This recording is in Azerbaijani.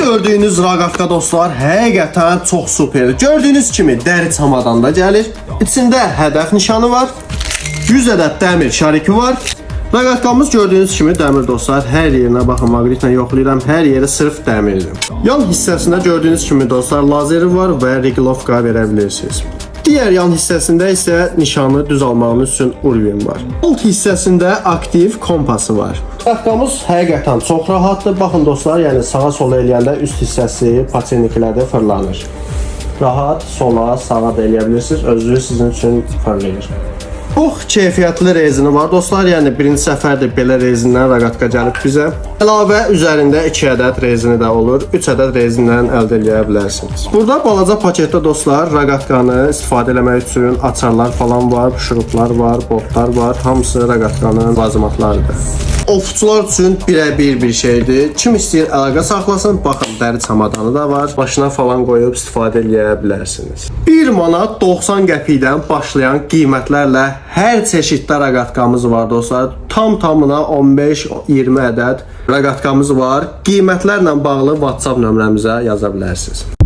Gördüyünüz raqatka dostlar həqiqətən çox superdir. Gördüyünüz kimi dəri çamadanda gəlir. İçində hədəf nişanı var. 100 ədəd dəmir şariki var. Raqatkamız gördüyünüz kimi dəmir dostlar. Hər yerinə baxın, maqnitlə yoxlayıram. Hər yeri sırf dəmirdir. Yan hissəsində gördüyünüz kimi dostlar lazeri var və reglovka verə bilirsiniz. Digər yan hissəsində isə nişanı düz almağınız üçün urvin var. Alt hissəsində aktiv kompası var. Raqatkamız həqiqətən çox rahatdır. Baxın dostlar, yəni sağa sola eləyəndə üst hissəsi patenliklərdə fırlanır. Rahat sola, sağa da eləyə bilirsiniz. Özü sizin üçün fırlayır. Çox keyfiyyətli rezini var dostlar, yəni birinci səfərdə belə rezindən raqatka gəlib bizə. Əlavə üzərində 2 ədəd rezini də olur, 3 ədəd rezindən əldə edə bilərsiniz. Burada balaca paketdə dostlar raqatkanı istifadə etmək üçün açarlar falan var, şuruplar var, botlar var, hamısı raqatkanın lazımatlarıdır. Ovçular üçün birəbir bir şeydir. Kim istəyir əlaqə saxlasın, baxın dəri çamadanı da var. Başına falan qoyub istifadə edə bilərsiniz. 1 manat 90 qəpikdən başlayan qiymətlərlə hər çeşiddə raqatkamız var dostlar. Tamına 15-20 ədəd raqatkamız var. Qiymətlərlə bağlı WhatsApp nömrəmizə yaza bilərsiniz.